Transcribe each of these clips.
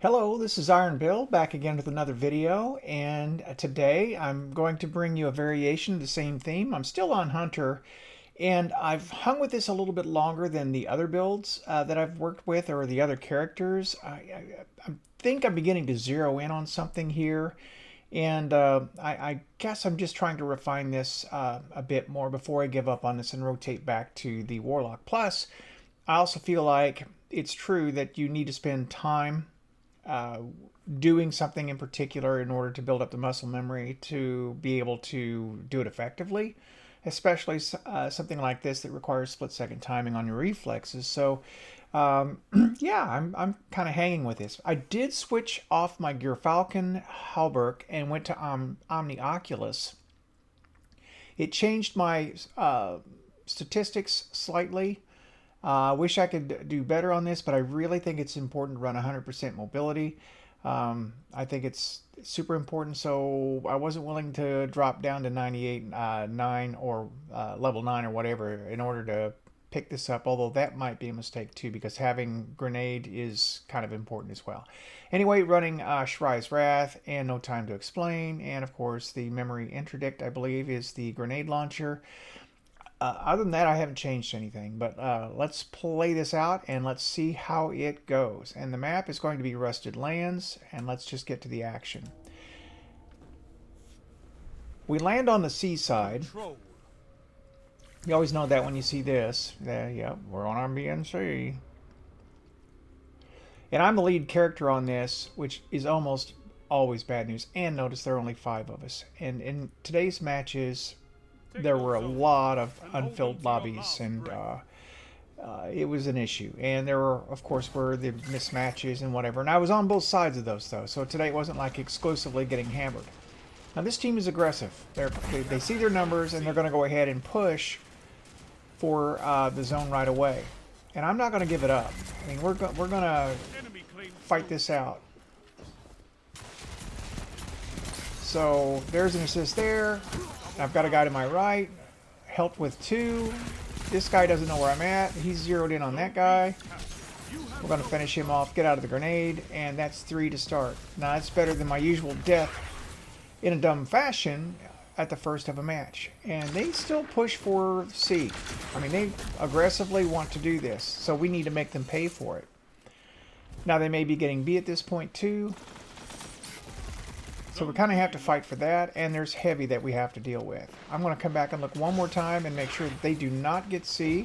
Hello, this is Iron Bill back again with another video, and today I'm going to bring you a variation of the same theme. I'm still on Hunter, and I've hung with this a little bit longer than the other builds that I've worked with or the other characters. I think I'm beginning to zero in on something here, and I guess I'm just trying to refine this a bit more before I give up on this and rotate back to the Warlock. Plus, I also feel like it's true that you need to spend time uh, doing something in particular in order to build up the muscle memory to be able to do it effectively, especially something like this that requires split-second timing on your reflexes. So um, yeah, I'm kind of hanging with this. I did switch off my Gyrfalcon Halberg and went to Omni Oculus. It changed my statistics slightly. I wish I could do better on this, but I really think it's important to run 100% mobility. I think it's super important, so I wasn't willing to drop down to 98, 9 or level 9 or whatever in order to pick this up, although that might be a mistake too because having grenade is kind of important as well. Anyway, running Shrai's Wrath and No Time to Explain, and of course the memory interdict, I believe, is the grenade launcher. Other than that, I haven't changed anything, but let's play this out and let's see how it goes. And the map is going to be Rusted Lands, and let's just get to the action. We land on the seaside. You always know that when you see this. Yeah, we're on our BNC. And I'm the lead character on this, which is almost always bad news. And notice there are only 5 of us. And in today's matches, there were a lot of unfilled lobbies, and it was an issue. And there were, of course, were the mismatches and whatever. And I was on both sides of those, though. So today it wasn't like exclusively getting hammered. Now this team is aggressive. They see their numbers, and they're going to go ahead and push for the zone right away. And I'm not going to give it up. I mean, we're going to fight this out. So there's an assist there. I've got a guy to my right. Helped with 2. This guy doesn't know where I'm at. He's zeroed in on that guy. We're going to finish him off, get out of the grenade, and that's 3 to start. Now that's better than my usual death in a dumb fashion at the first of a match. And they still push for C. I mean, they aggressively want to do this, so we need to make them pay for it. Now they may be getting B at this point too. So we kind of have to fight for that, and there's heavy that we have to deal with. I'm going to come back and look one more time and make sure that they do not get C.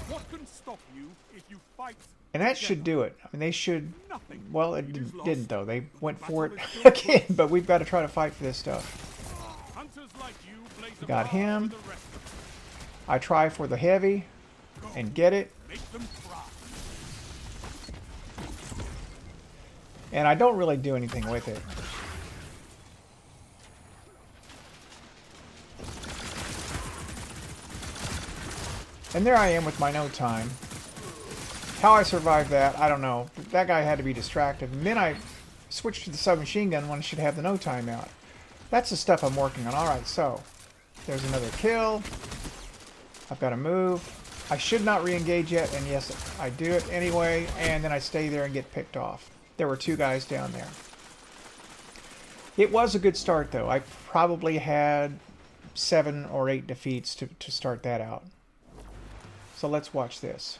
What can stop you if you fight? And that should do it. I mean, they should... Well, it didn't, though. They went for it again, but we've got to try to fight for this stuff. We got him. I try for the heavy and get it. And I don't really do anything with it. And there I am with my no time. How I survived that, I don't know. That guy had to be distracted. And then I switched to the submachine gun when I should have the no time out. That's the stuff I'm working on. Alright, so there's another kill. I've got to move. I should not re-engage yet, and yes, I do it anyway, and then I stay there and get picked off. There were 2 guys down there. It was a good start, though. I probably had 7 or 8 defeats to start that out. So let's watch this.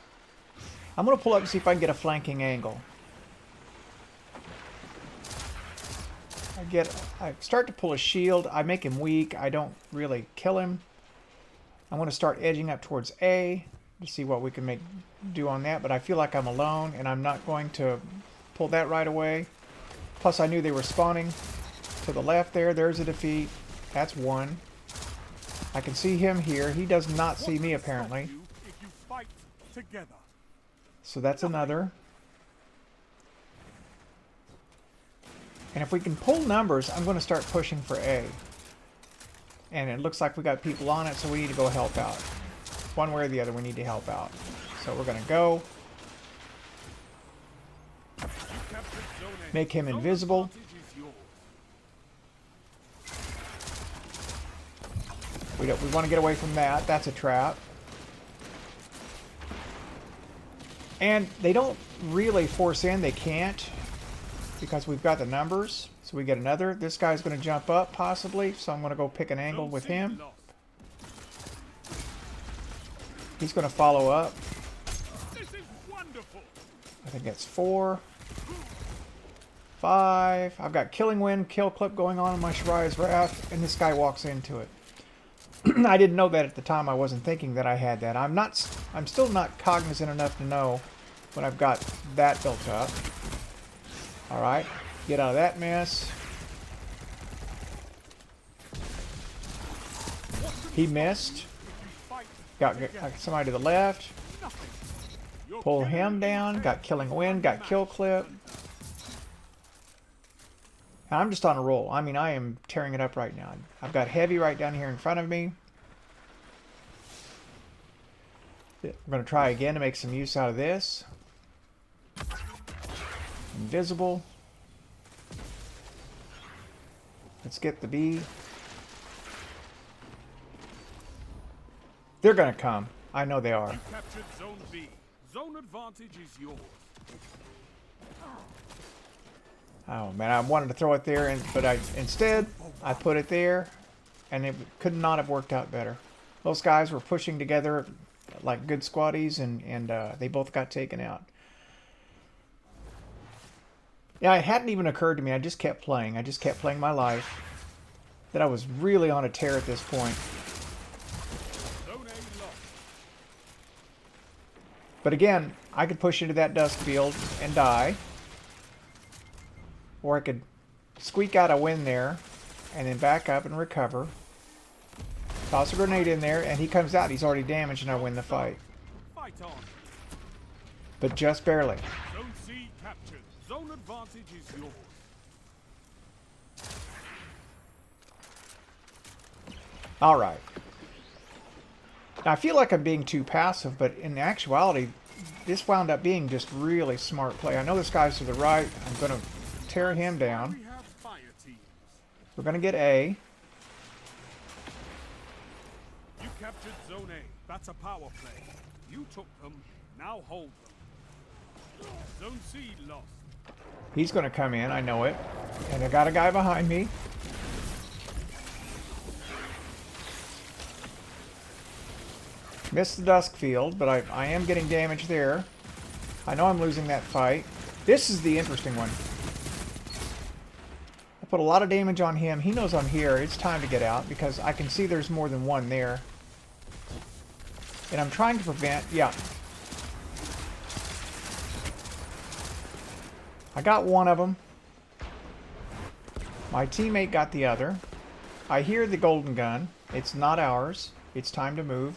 I'm going to pull up and see if I can get a flanking angle. I start to pull a shield. I make him weak. I don't really kill him. I'm going to start edging up towards A to see what we can do on that, but I feel like I'm alone, and I'm not going to pull that right away. Plus, I knew they were spawning to the left there. There's a defeat. That's 1. I can see him here. He does not see me, apparently. So that's another. And if we can pull numbers, I'm going to start pushing for A. And it looks like we got people on it, so we need to go help out. One way or the other, we need to help out. So we're going to go. Make him invisible. We want to get away from that. That's a trap. And they don't really force in. They can't because we've got the numbers. So we get another. This guy's going to jump up possibly. So I'm going to go pick an angle with him. He's going to follow up. This is wonderful. I think that's 4. 5. I've got Killing Wind, Kill Clip going on in my Shariah's Wrath, and this guy walks into it. I didn't know that at the time. I wasn't thinking that I had that. I'm still not cognizant enough to know when I've got that built up. All right, get out of that mess. He missed. Got somebody to the left. Pull him down. Got Killing Wind. Got Kill Clip. And I'm just on a roll. I mean, I am tearing it up right now. I've got Heavy right down here in front of me. I'm going to try again to make some use out of this. Invisible. Let's get the B. They're going to come. I know they are. You captured Zone B. Zone advantage is yours. Oh man, I wanted to throw it there, but instead I put it there, and it could not have worked out better. Those guys were pushing together like good squaddies, and they both got taken out. Yeah, it hadn't even occurred to me. I just kept playing. I just kept playing my life. That I was really on a tear at this point. Zone A lost. But again, I could push into that dust field and die. Or I could squeak out a win there and then back up and recover. Toss a grenade in there and he comes out. He's already damaged and I win the fight. Fight on. But just barely. Zone C captured. Zone advantage is yours. Alright. Now I feel like I'm being too passive, but in actuality, this wound up being just really smart play. I know this guy's to the right. I'm going to tear him down. We have fire teams. We're going to get A. You captured Zone A. That's a power play. You took them. Now hold them. Zone C lost. He's going to come in. I know it. And I got a guy behind me. Missed the dusk field, but I am getting damage there. I know I'm losing that fight. This is the interesting one. I put a lot of damage on him. He knows I'm here. It's time to get out because I can see there's more than one there. And I'm trying to prevent... Yeah. I got one of them. My teammate got the other. I hear the golden gun. It's not ours. It's time to move.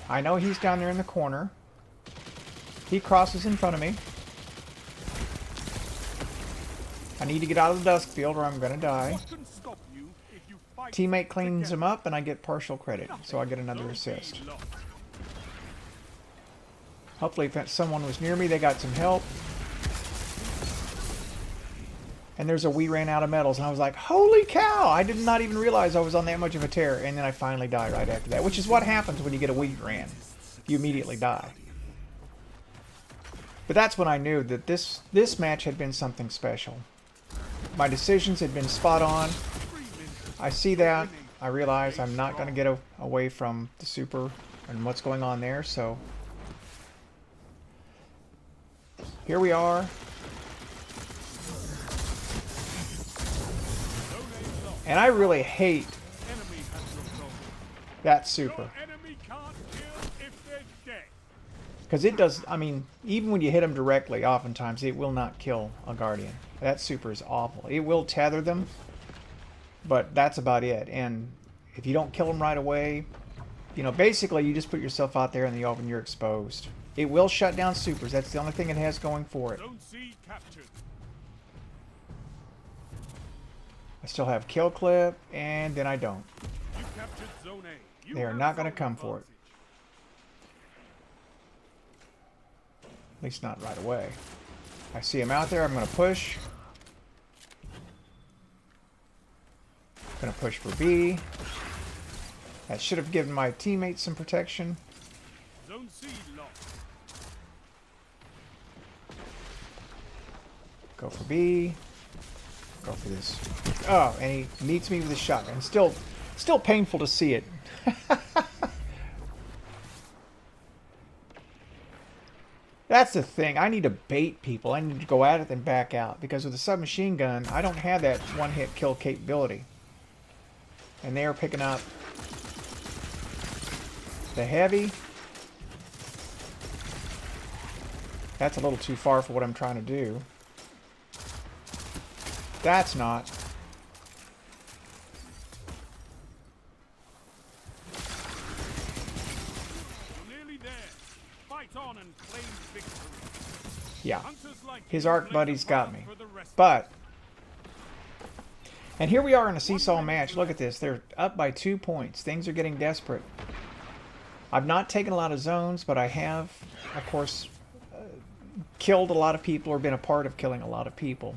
I know he's down there in the corner. He crosses in front of me. I need to get out of the dusk field or I'm going to die. What can stop you if you fight Teammate cleans together? him up and I get partial credit. So I get another Zone B assist. lost. Hopefully if someone was near me, they got some help. And there's a we ran out of medals. And I was like, holy cow! I did not even realize I was on that much of a tear. And then I finally die right after that. Which is what happens when you get a we ran. You immediately die. But that's when I knew that this match had been something special. My decisions had been spot on. I see that. I realize I'm not going to get away from the super and what's going on there. So here we are. And I really hate Enemy has your zone. that super. Your enemy can't kill if they're dead. Because it does, I mean, even when you hit them directly, oftentimes it will not kill a Guardian. That super is awful. It will tether them, but that's about it. And if you don't kill them right away, you know, basically you just put yourself out there in the open, you're exposed. It will shut down supers. That's the only thing it has going for it. Zone C captured. I still have kill clip, and then I don't. You captured Zone A. You They are have not going to zone come for it. advantage. At least not right away. I see him out there. I'm going to push. Going to push for B. That should have given my teammates some protection. Zone C locked. Go for B. Go for this. Oh, and he meets me with a shotgun. Still painful to see it. That's the thing. I need to bait people. I need to go at it and back out. Because with the submachine gun, I don't have that one-hit kill capability. And they are picking up the heavy. That's a little too far for what I'm trying to do. That's not. You're nearly there. Fight on and claim victory. Yeah. Hunters like His you arc blaze buddies a got path me. for the rest of But, and here we are in a seesaw match. Look at this. They're up by 2 points. Things are getting desperate. I've not taken a lot of zones, but I have, of course, killed a lot of people or been a part of killing a lot of people.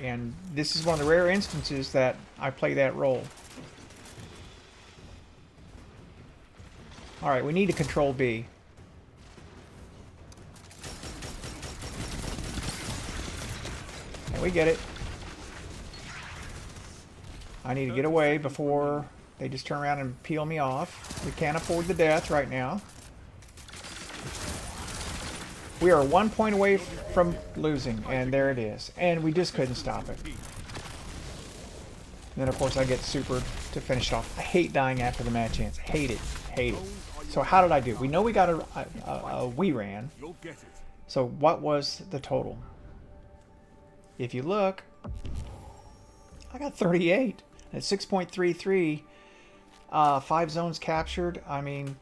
And this is one of the rare instances that I play that role. Alright, we need to control B. And we get it. I need to get away before they just turn around and peel me off. We can't afford the death right now. We are 1 point away from losing, and there it is. And we just couldn't stop it. And then, of course, I get supered to finish it off. I hate dying after the match ends. Hate it. Hate it. So how did I do? We know we got a we ran. You'll get it. So what was the total? If you look, I got 38 at 6.33. 5 zones captured. I mean,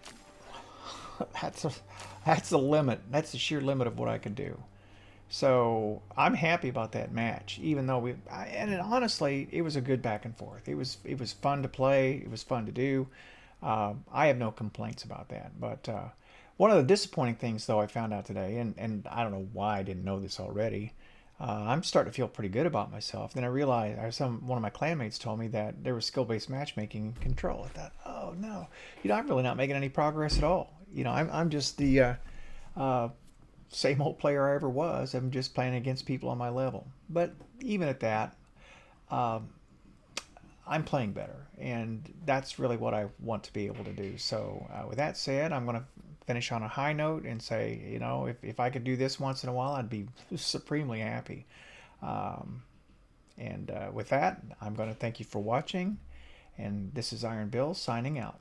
that's the limit. That's the sheer limit of what I can do. So I'm happy about that match, even though and honestly, it was a good back and forth. It was fun to play. It was fun to do. I have no complaints about that. But one of the disappointing things, though, I found out today, and I don't know why I didn't know this already. I'm starting to feel pretty good about myself. Then I realized one of my clanmates told me that there was skill-based matchmaking in Control. I thought, oh no, I'm really not making any progress at all. I'm just the same old player I ever was. I'm just playing against people on my level. But even at that, I'm playing better, and that's really what I want to be able to do. So with that said, I'm going to finish on a high note and say, if I could do this once in a while, I'd be supremely happy. And with that, I'm going to thank you for watching, and this is Iron Bill signing out.